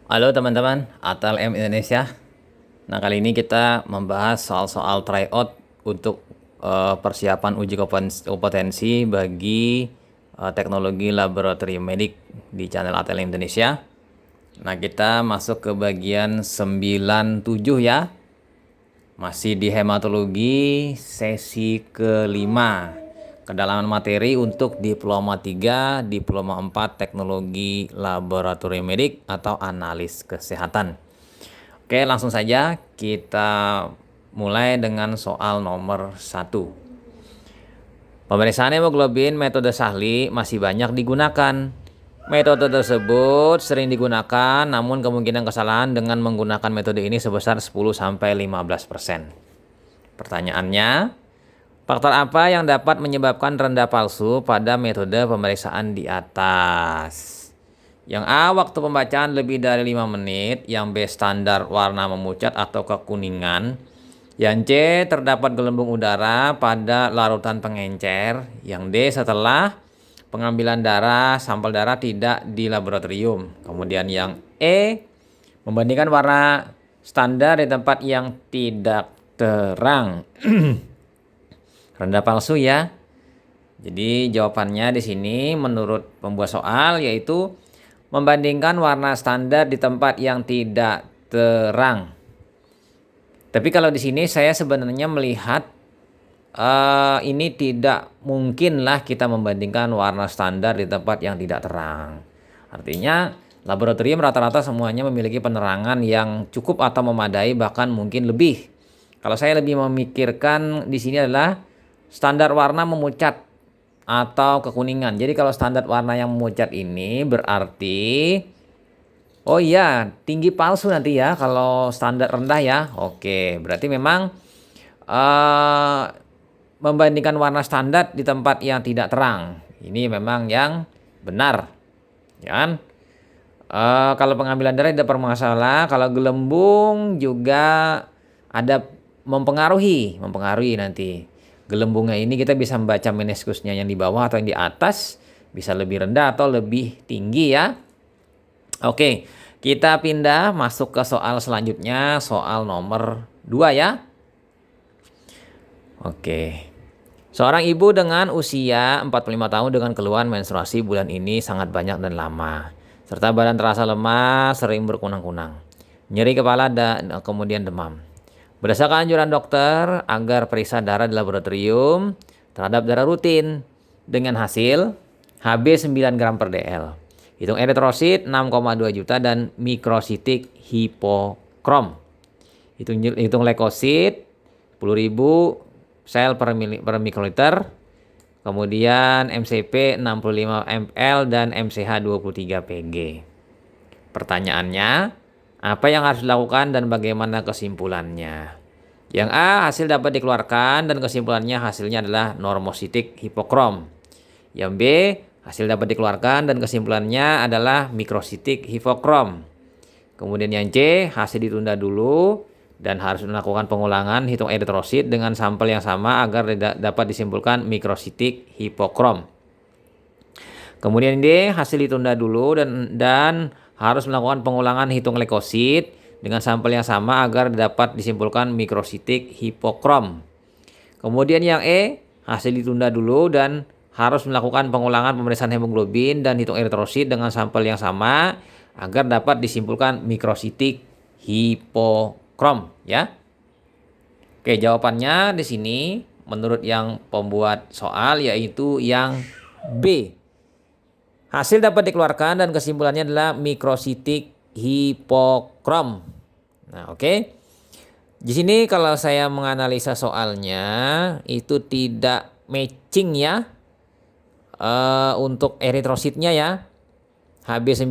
Halo teman-teman, ATLM Indonesia. Nah, kali ini kita membahas soal-soal tryout untuk persiapan uji kompetensi bagi teknologi laboratorium medik di channel ATLM Indonesia. Nah, kita masuk ke bagian 97 ya. Masih di hematologi sesi kelima. Kedalaman materi untuk diploma 3, diploma 4 teknologi laboratorium medik atau analis kesehatan. Oke, langsung saja kita mulai dengan soal nomor 1. Pemeriksaan hemoglobin metode Sahli masih banyak digunakan. Metode tersebut sering digunakan, namun kemungkinan kesalahan dengan menggunakan metode ini sebesar 10-15%. Pertanyaannya, faktor apa yang dapat menyebabkan rendah palsu pada metode pemeriksaan di atas? Yang A, waktu pembacaan lebih dari 5 menit. Yang B, standar warna memucat atau kekuningan. Yang C, terdapat gelembung udara pada larutan pengencer. Yang D, setelah pengambilan darah, sampel darah tidak di laboratorium. Kemudian yang E, membandingkan warna standar di tempat yang tidak terang. Rendah palsu ya. Jadi jawabannya di sini menurut pembuat soal yaitu membandingkan warna standar di tempat yang tidak terang. Tapi kalau di sini saya sebenarnya melihat ini tidak mungkinlah kita membandingkan warna standar di tempat yang tidak terang. Artinya laboratorium rata-rata semuanya memiliki penerangan yang cukup atau memadai, bahkan mungkin lebih. Kalau saya lebih memikirkan di sini adalah standar warna memucat atau kekuningan. Jadi kalau standar warna yang memucat ini berarti oh iya, tinggi palsu nanti ya kalau standar rendah ya. Oke, berarti memang eh, membandingkan warna standar di tempat yang tidak terang. Ini memang yang benar. Ya kan? Kalau pengambilan darah tidak bermasalah, kalau gelembung juga ada mempengaruhi nanti. Gelembungnya ini kita bisa membaca meniskusnya yang di bawah atau yang di atas, bisa lebih rendah atau lebih tinggi ya. Oke, kita pindah masuk ke soal selanjutnya, soal nomor 2 ya. Oke. Seorang ibu dengan usia 45 tahun dengan keluhan menstruasi bulan ini sangat banyak dan lama, serta badan terasa lemas, sering berkunang-kunang, nyeri kepala dan kemudian demam. Berdasarkan anjuran dokter agar periksa darah di laboratorium terhadap darah rutin dengan hasil Hb 9 gram per dl. Hitung eritrosit 6,2 juta dan mikrositik hipokrom. Hitung leukosit 10.000 sel per mikroliter. Kemudian MCP 65 ml dan MCH 23 Pg. Pertanyaannya, apa yang harus dilakukan dan bagaimana kesimpulannya? Yang A, hasil dapat dikeluarkan dan kesimpulannya hasilnya adalah normositik hipokrom. Yang B, hasil dapat dikeluarkan dan kesimpulannya adalah mikrositik hipokrom. Kemudian yang C, hasil ditunda dulu dan harus melakukan pengulangan hitung eritrosit dengan sampel yang sama agar dapat disimpulkan mikrositik hipokrom. Kemudian D, hasil ditunda dulu dan harus melakukan pengulangan hitung leukosit dengan sampel yang sama agar dapat disimpulkan mikrositik hipokrom. Kemudian yang E, hasil ditunda dulu dan harus melakukan pengulangan pemeriksaan hemoglobin dan hitung eritrosit dengan sampel yang sama agar dapat disimpulkan mikrositik hipokrom ya. Oke, jawabannya di sini menurut yang pembuat soal yaitu yang B. Hasil dapat dikeluarkan dan kesimpulannya adalah mikrositik hipokrom. Nah, oke. Di sini kalau saya menganalisa soalnya itu tidak matching ya. Untuk eritrositnya ya. Hb9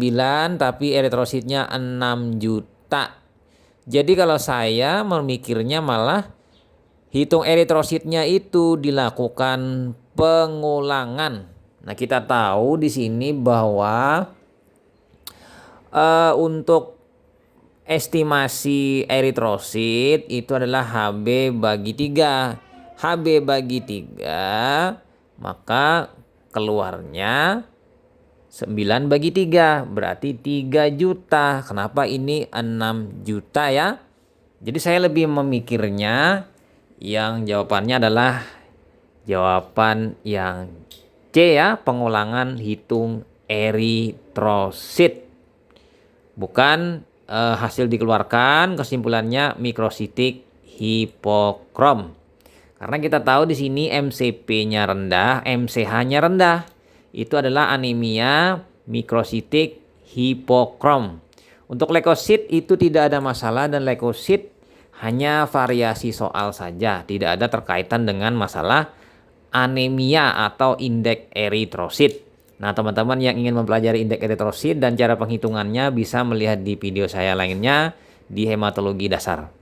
tapi eritrositnya 6 juta. Jadi kalau saya memikirnya malah hitung eritrositnya itu dilakukan pengulangan. Nah, kita tahu di sini bahwa untuk estimasi eritrosit itu adalah Hb bagi 3. Hb bagi 3 maka keluarnya 9 bagi 3 berarti 3 juta. Kenapa ini 6 juta ya? Jadi saya lebih memikirnya yang jawabannya adalah jawaban yang C ya, pengulangan hitung eritrosit. Bukan hasil dikeluarkan, kesimpulannya mikrositik hipokrom. Karena kita tahu di sini MCP-nya rendah, MCH-nya rendah. Itu adalah anemia mikrositik hipokrom. Untuk leukosit itu tidak ada masalah dan leukosit hanya variasi soal saja, tidak ada terkaitan dengan masalah anemia atau indeks eritrosit. Nah, teman-teman yang ingin mempelajari indeks eritrosit dan cara penghitungannya bisa melihat di video saya lainnya di hematologi dasar.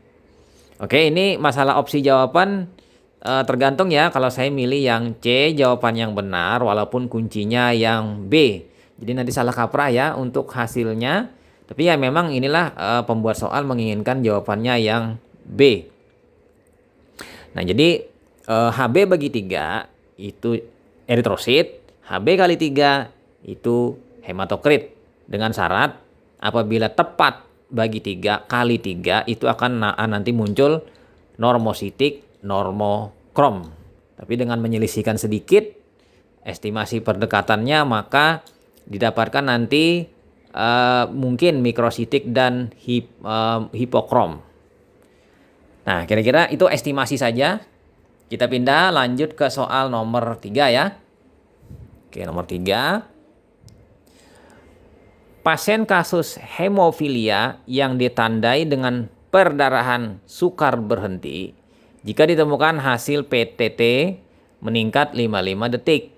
Oke, ini masalah opsi jawaban tergantung ya. Kalau saya milih yang C, jawaban yang benar walaupun kuncinya yang B. Jadi nanti salah kaprah ya untuk hasilnya. Tapi ya memang inilah pembuat soal menginginkan jawabannya yang B. Nah, jadi HB bagi 3 itu eritrosit, HB kali 3 itu hematokrit. Dengan syarat apabila tepat bagi 3 kali 3 itu akan nanti muncul normositik normokrom. Tapi dengan menyelisihkan sedikit estimasi perdekatannya maka didapatkan nanti mungkin mikrositik dan hipokrom. Nah, kira-kira itu estimasi saja. Kita pindah lanjut ke soal nomor 3 ya. Oke, nomor 3. Pasien kasus hemofilia yang ditandai dengan perdarahan sukar berhenti jika ditemukan hasil PTT meningkat 55 detik,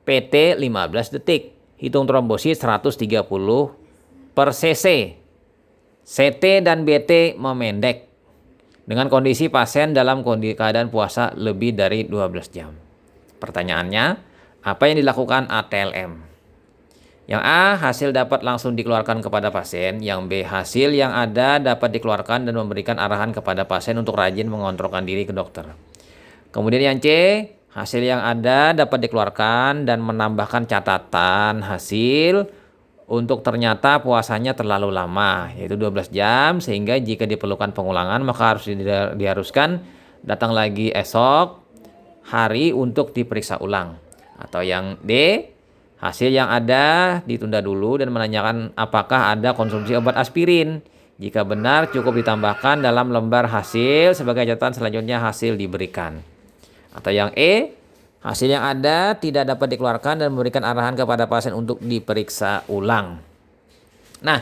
PT 15 detik, hitung trombosit 130 per cc, CT dan BT memendek dengan kondisi pasien dalam keadaan puasa lebih dari 12 jam. Pertanyaannya, apa yang dilakukan ATLM? Yang A, hasil dapat langsung dikeluarkan kepada pasien. Yang B, hasil yang ada dapat dikeluarkan dan memberikan arahan kepada pasien untuk rajin mengontrolkan diri ke dokter. Kemudian yang C, hasil yang ada dapat dikeluarkan dan menambahkan catatan hasil untuk ternyata puasanya terlalu lama, yaitu 12 jam, sehingga jika diperlukan pengulangan maka harus diharuskan datang lagi esok hari untuk diperiksa ulang. Atau yang D, hasil yang ada ditunda dulu dan menanyakan apakah ada konsumsi obat aspirin. Jika benar cukup ditambahkan dalam lembar hasil sebagai catatan selanjutnya hasil diberikan. Atau yang E, hasil yang ada tidak dapat dikeluarkan dan memberikan arahan kepada pasien untuk diperiksa ulang. Nah,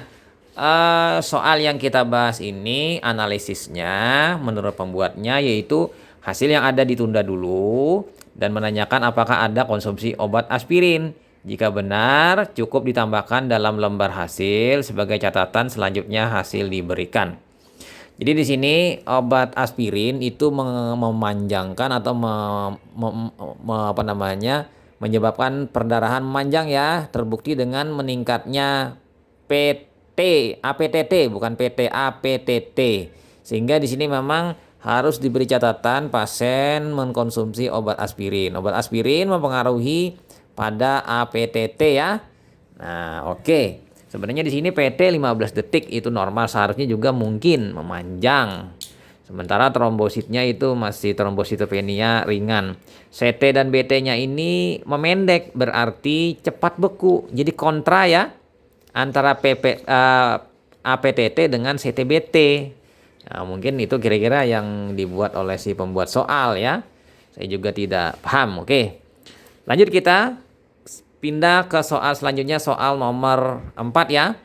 soal yang kita bahas ini analisisnya menurut pembuatnya yaitu hasil yang ada ditunda dulu dan menanyakan apakah ada konsumsi obat aspirin. Jika benar, cukup ditambahkan dalam lembar hasil sebagai catatan selanjutnya hasil diberikan. Jadi di sini obat aspirin itu memanjangkan atau menyebabkan perdarahan memanjang ya, terbukti dengan meningkatnya APTT bukan PT, APTT. Sehingga di sini memang harus diberi catatan pasien mengkonsumsi obat aspirin. Obat aspirin mempengaruhi pada APTT ya. Nah, oke. Sebenarnya di sini PT 15 detik itu normal, seharusnya juga mungkin memanjang. Sementara trombositnya itu masih trombositopenia ringan. CT dan BT-nya ini memendek, berarti cepat beku. Jadi kontra ya antara APTT dengan CT-BT. Nah, mungkin itu kira-kira yang dibuat oleh si pembuat soal ya. Saya juga tidak paham. Oke. Lanjut kita pindah ke soal selanjutnya, soal nomor 4 ya.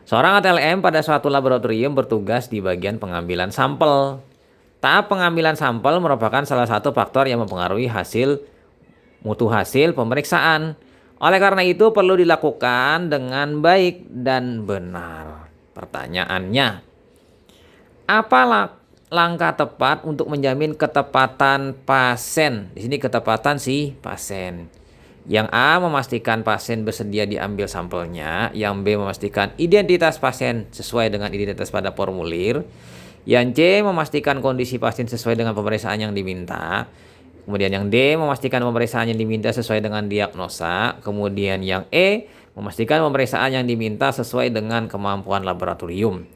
Seorang ATLM pada suatu laboratorium bertugas di bagian pengambilan sampel. Tahap pengambilan sampel merupakan salah satu faktor yang mempengaruhi mutu hasil pemeriksaan. Oleh karena itu perlu dilakukan dengan baik dan benar. Pertanyaannya, apa langkah tepat untuk menjamin ketepatan pasien? Di sini ketepatan si pasien. Yang A, memastikan pasien bersedia diambil sampelnya. Yang B, memastikan identitas pasien sesuai dengan identitas pada formulir. Yang C, memastikan kondisi pasien sesuai dengan pemeriksaan yang diminta. Kemudian yang D, memastikan pemeriksaan yang diminta sesuai dengan diagnosa. Kemudian yang E, memastikan pemeriksaan yang diminta sesuai dengan kemampuan laboratorium.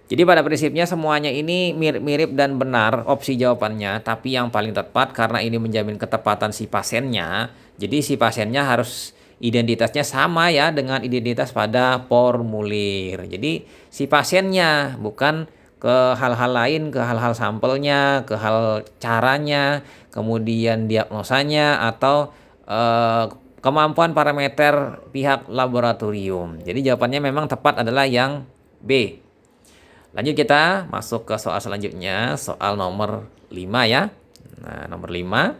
Jadi pada prinsipnya semuanya ini mirip-mirip dan benar opsi jawabannya, tapi yang paling tepat karena ini menjamin ketepatan si pasiennya. Jadi si pasiennya harus identitasnya sama ya dengan identitas pada formulir. Jadi si pasiennya bukan ke hal-hal lain, ke hal-hal sampelnya, ke hal caranya, kemudian diagnosanya atau kemampuan parameter pihak laboratorium. Jadi jawabannya memang tepat adalah yang B. Lanjut kita masuk ke soal selanjutnya, soal nomor 5 ya. Nah, nomor 5.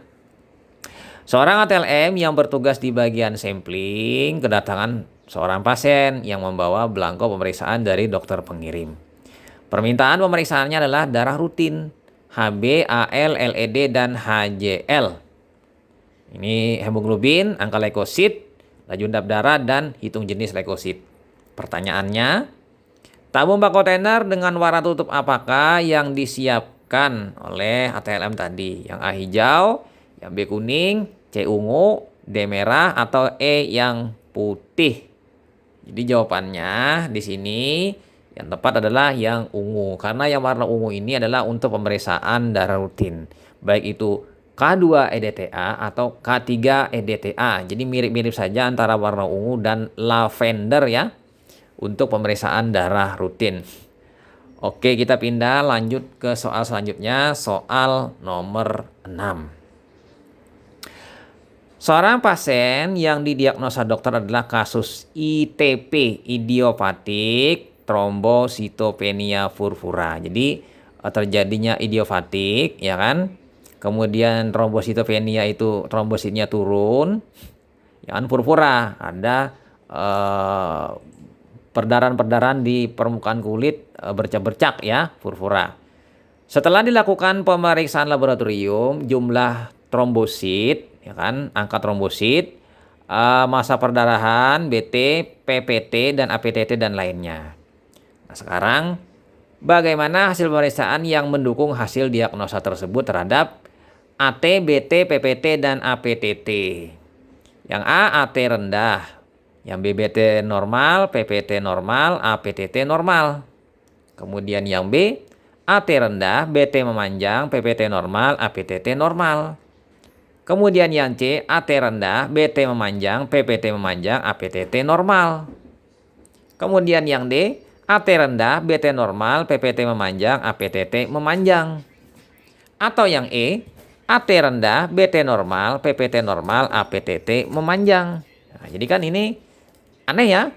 Seorang ATLM yang bertugas di bagian sampling kedatangan seorang pasien yang membawa belangko pemeriksaan dari dokter pengirim. Permintaan pemeriksaannya adalah darah rutin, HB, AL, LED, dan HJL. Ini hemoglobin, angka leukosit, laju endap darah, dan hitung jenis leukosit. Pertanyaannya, tabung bak kontainer dengan warna tutup apakah yang disiapkan oleh ATLM tadi? Yang A hijau, yang B kuning, C ungu, D merah, atau E yang putih? Jadi jawabannya di sini yang tepat adalah yang ungu. Karena yang warna ungu ini adalah untuk pemeriksaan darah rutin. Baik itu K2 EDTA atau K3 EDTA. Jadi mirip-mirip saja antara warna ungu dan lavender ya. Untuk pemeriksaan darah rutin. Oke, kita pindah lanjut ke soal selanjutnya, soal nomor 6. Seorang pasien yang didiagnosa dokter adalah kasus ITP, idiopatik trombositopenia purpura. Jadi terjadinya idiopatik ya kan. Kemudian trombositopenia itu trombositnya turun. Ya kan, purpura ada perdarahan-perdarahan di permukaan kulit bercak-bercak ya, purpura. Setelah dilakukan pemeriksaan laboratorium, jumlah trombosit, ya kan, angka trombosit, massa perdarahan, BT, PPT, dan APTT, dan lainnya. Nah, sekarang bagaimana hasil pemeriksaan yang mendukung hasil diagnosa tersebut terhadap AT, BT, PPT, dan APTT? Yang A, AT rendah. Yang B, BT normal, PPT normal, APTT normal. Kemudian yang B, AT rendah, BT memanjang, PPT normal, APTT normal. Kemudian yang C, AT rendah, BT memanjang, PPT memanjang, APTT normal. Kemudian yang D, AT rendah, BT normal, PPT memanjang, APTT memanjang. Atau yang E, AT rendah, BT normal, PPT normal, APTT memanjang. Nah, jadi kan ini aneh ya?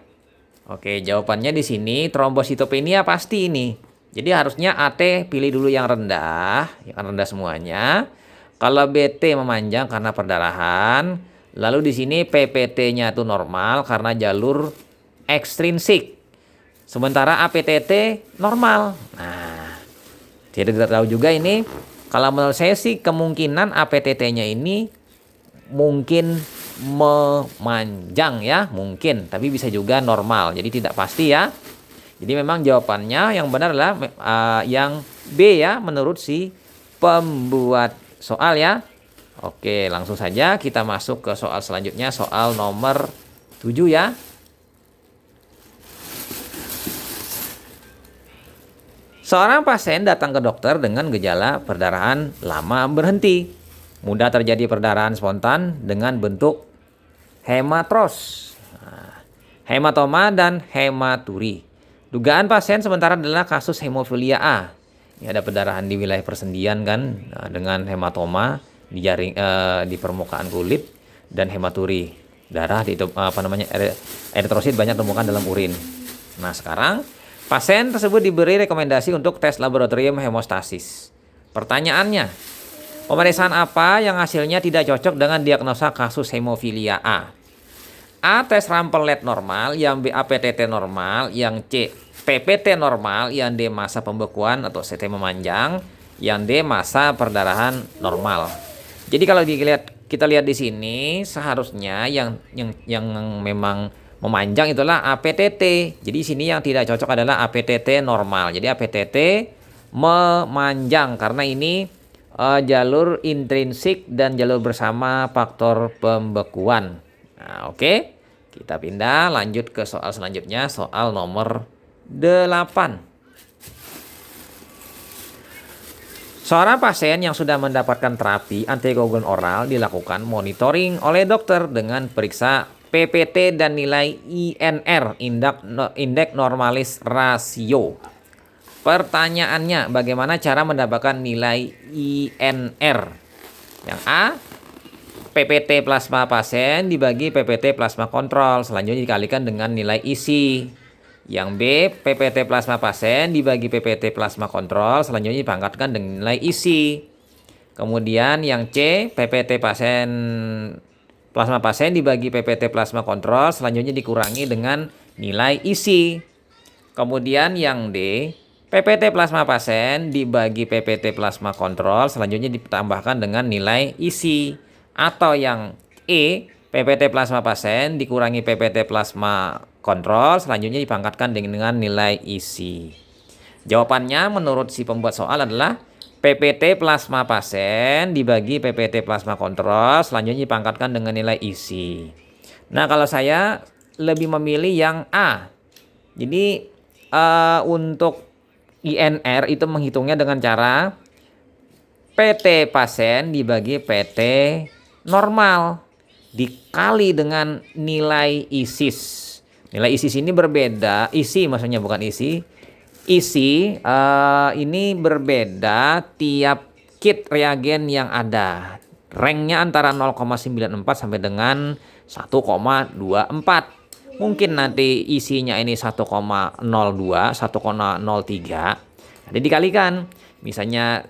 Oke, jawabannya di sini trombositopenia pasti ini. Jadi harusnya AT pilih dulu yang rendah, yang rendah semuanya. Kalau BT memanjang karena perdarahan, lalu di sini PPT-nya itu normal karena jalur ekstrinsik. Sementara APTT normal. Nah, jadi kita tahu juga ini, kalau menurut saya sih kemungkinan APTT-nya ini mungkin memanjang ya, mungkin, tapi bisa juga normal. Jadi tidak pasti ya. Jadi memang jawabannya yang benar adalah yang B ya, menurut si pembuat soal ya. Oke, langsung saja kita masuk ke soal selanjutnya, soal nomor 7 ya. Seorang pasien datang ke dokter dengan gejala perdarahan lama berhenti. Mudah terjadi perdarahan spontan dengan bentuk hematros, hematoma, dan hematuri. Dugaan pasien sementara adalah kasus hemofilia A. Ini ada perdarahan di wilayah persendian kan, dengan hematoma di jaring di permukaan kulit, dan hematuri, darah di eritrosit banyak ditemukan dalam urin. Nah, sekarang pasien tersebut diberi rekomendasi untuk tes laboratorium hemostasis. Pertanyaannya, pemeriksaan apa yang hasilnya tidak cocok dengan diagnosa kasus hemofilia A? A, tes rampelet normal, yang B, APTT normal, yang C, PPT normal, yang D, massa pembekuan atau CT memanjang, yang D, massa perdarahan normal. Jadi kalau kita lihat di sini, seharusnya yang memang memanjang itulah APTT. Jadi sini yang tidak cocok adalah APTT normal. Jadi APTT memanjang karena ini jalur intrinsik dan jalur bersama faktor pembekuan. Nah, oke. Kita pindah lanjut ke soal selanjutnya, soal nomor 8. Seorang pasien yang sudah mendapatkan terapi antikoagulan oral dilakukan monitoring oleh dokter dengan periksa PPT dan nilai INR, indeks normalis rasio. Pertanyaannya, bagaimana cara mendapatkan nilai INR? Yang A, PPT plasma pasien dibagi PPT plasma kontrol, selanjutnya dikalikan dengan nilai isi. Yang B, PPT plasma pasien dibagi PPT plasma kontrol, selanjutnya dipangkatkan dengan nilai isi. Kemudian yang C, PPT plasma pasien dibagi PPT plasma kontrol, selanjutnya dikurangi dengan nilai isi. Kemudian yang D, PPT plasma pasien dibagi PPT plasma kontrol, selanjutnya ditambahkan dengan nilai isi. Atau yang E, PPT plasma pasien dikurangi PPT plasma kontrol, selanjutnya dipangkatkan dengan nilai isi. Jawabannya menurut si pembuat soal adalah PPT plasma pasien dibagi PPT plasma kontrol, selanjutnya dipangkatkan dengan nilai isi. Nah, kalau saya lebih memilih yang A. Jadi untuk INR itu menghitungnya dengan cara PT pasien dibagi PT normal dikali dengan nilai ISIS. Nilai ISIS ini berbeda, isi maksudnya bukan isi. Isi ini berbeda tiap kit reagen yang ada. Ranknya antara 0,94 sampai dengan 1,24. Mungkin nanti isinya ini 1,02, 1,03. Nanti dikalikan. Misalnya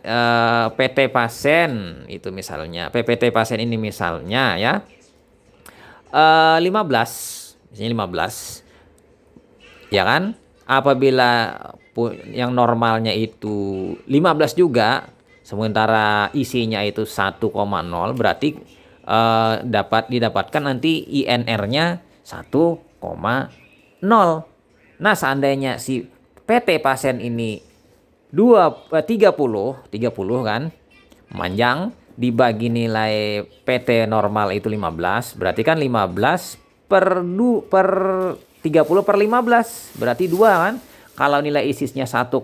PT pasien itu misalnya, PPT pasien ini misalnya ya 15, misalnya 15. Ya kan? Apabila yang normalnya itu 15 juga, sementara isinya itu 1,0, berarti dapat didapatkan nanti INR-nya 1,0. Nah, seandainya si PT pasien ini 30 kan memanjang dibagi nilai PT normal itu 15, berarti kan 15 per 30 per 15 berarti 2 kan. Kalau nilai ISIS-nya 1,0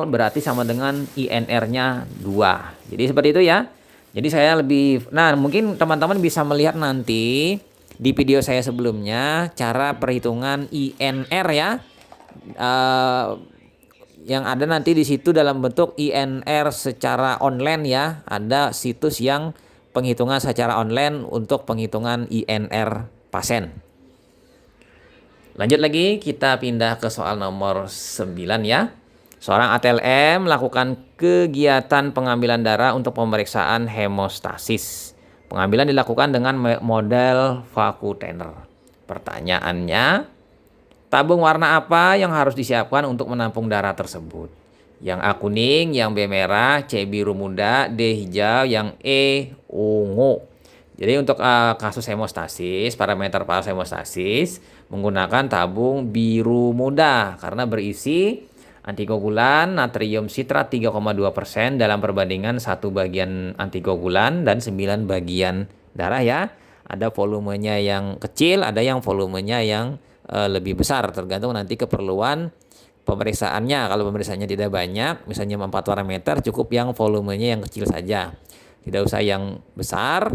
berarti sama dengan INR-nya 2. Jadi seperti itu ya. Jadi saya lebih, nah mungkin teman-teman bisa melihat nanti di video saya sebelumnya cara perhitungan INR ya. Yang ada nanti di situ dalam bentuk INR secara online ya. Ada situs yang penghitungan secara online untuk penghitungan INR pasien. Lanjut lagi, kita pindah ke soal nomor 9 ya. Seorang ATLM melakukan kegiatan pengambilan darah untuk pemeriksaan hemostasis. Pengambilan dilakukan dengan model Vacutainer. Pertanyaannya, tabung warna apa yang harus disiapkan untuk menampung darah tersebut? Yang A kuning, yang B merah, C biru muda, D hijau, yang E ungu. Jadi untuk kasus hemostasis, parameter hemostasis menggunakan tabung biru muda karena berisi antikoagulan natrium sitrat 3,2% dalam perbandingan 1 bagian antikoagulan dan 9 bagian darah ya. Ada volumenya yang kecil, ada yang volumenya yang lebih besar, tergantung nanti keperluan pemeriksaannya. Kalau pemeriksaannya tidak banyak, misalnya 4 parameter, cukup yang volumenya yang kecil saja, tidak usah yang besar.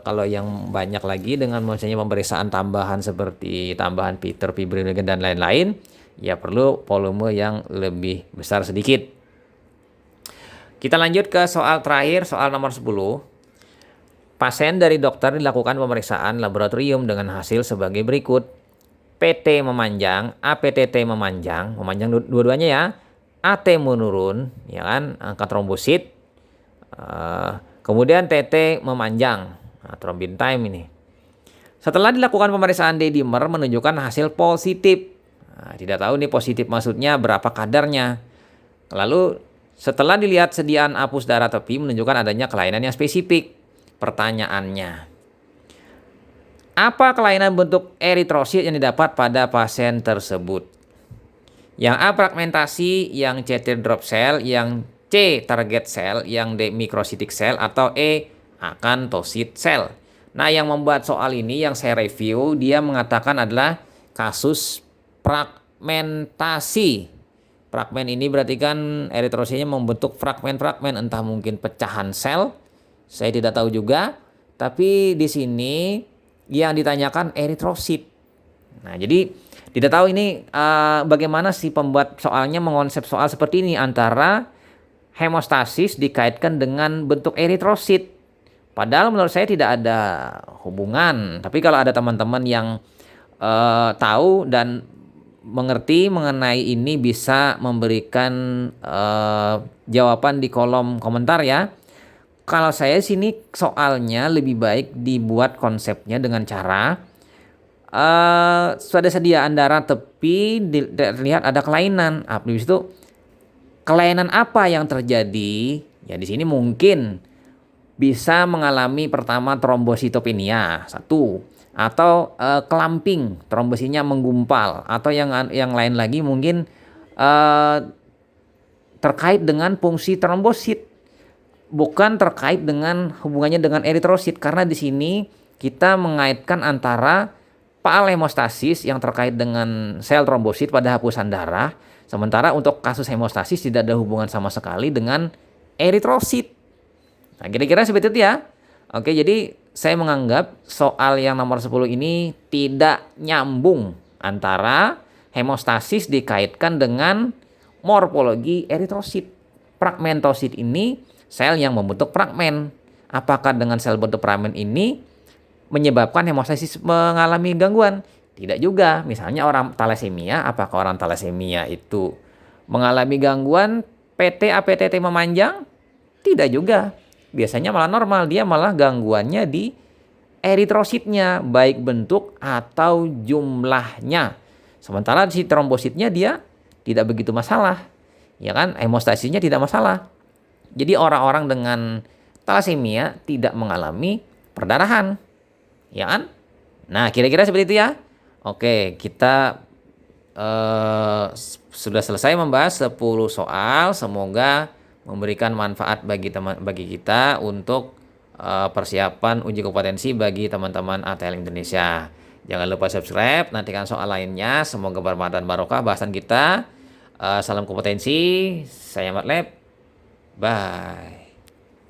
Kalau yang banyak lagi dengan misalnya pemeriksaan tambahan seperti tambahan Peter, fibrinogen dan lain-lain, ya perlu volume yang lebih besar sedikit. Kita lanjut ke soal terakhir, soal nomor 10. Pasien dari dokter dilakukan pemeriksaan laboratorium dengan hasil sebagai berikut. PT memanjang, APTT memanjang dua-duanya ya. AT menurun, ya kan, angka trombosit. Kemudian TT memanjang, nah, thrombin time ini. Setelah dilakukan pemeriksaan D-dimer menunjukkan hasil positif. Nah, tidak tahu nih positif maksudnya berapa kadarnya. Lalu setelah dilihat sediaan apus darah tepi menunjukkan adanya kelainan yang spesifik. Pertanyaannya, apa kelainan bentuk eritrosit yang didapat pada pasien tersebut? Yang A fragmentasi, yang C teardrop cell, yang C. Target cell, yang D. Microcytic cell, atau E. Acanthocyte cell. Nah, yang membuat soal ini yang saya review, dia mengatakan adalah kasus fragmentasi. Fragmen ini berarti kan eritrositnya membentuk fragmen-fragmen, entah mungkin pecahan sel, saya tidak tahu juga. Tapi di sini yang ditanyakan eritrosit. Nah, jadi tidak tahu ini bagaimana si pembuat soalnya mengonsep soal seperti ini, antara hemostasis dikaitkan dengan bentuk eritrosit. Padahal menurut saya tidak ada hubungan. Tapi kalau ada teman-teman yang tahu dan mengerti mengenai ini, bisa memberikan jawaban di kolom komentar ya. Kalau saya sini soalnya lebih baik dibuat konsepnya dengan cara sudah sediaan darah tepi terlihat ada kelainan. Habis itu kelainan apa yang terjadi? Ya di sini mungkin bisa mengalami pertama trombositopenia, satu, atau clumping, trombosinya menggumpal, atau yang lain lagi mungkin terkait dengan fungsi trombosit, bukan terkait dengan hubungannya dengan eritrosit, karena di sini kita mengaitkan antara pal hemostasis yang terkait dengan sel trombosit pada hapusan darah, sementara untuk kasus hemostasis tidak ada hubungan sama sekali dengan eritrosit. Nah, kira-kira seperti itu ya. Oke, jadi saya menganggap soal yang nomor 10 ini tidak nyambung antara hemostasis dikaitkan dengan morfologi eritrosit. Fragmentosit ini sel yang membentuk fragmen. Apakah dengan sel bentuk fragmen ini menyebabkan hemostasis mengalami gangguan? Tidak juga. Misalnya orang thalassemia, apakah orang thalassemia itu mengalami gangguan PT APTT memanjang? Tidak juga. Biasanya malah normal, dia malah gangguannya di eritrositnya, baik bentuk atau jumlahnya. Sementara si trombositnya dia tidak begitu masalah. Ya kan, hemostasisnya tidak masalah. Jadi orang-orang dengan thalassemia tidak mengalami perdarahan. Ya kan? Nah, kira-kira seperti itu ya. Oke, kita sudah selesai membahas 10 soal. Semoga memberikan manfaat bagi kita untuk persiapan uji kompetensi bagi teman-teman ATL Indonesia. Jangan lupa subscribe, nantikan soal lainnya. Semoga bermanfaat dan barokah bahasan kita. Salam kompetensi, saya Matlab. Bye.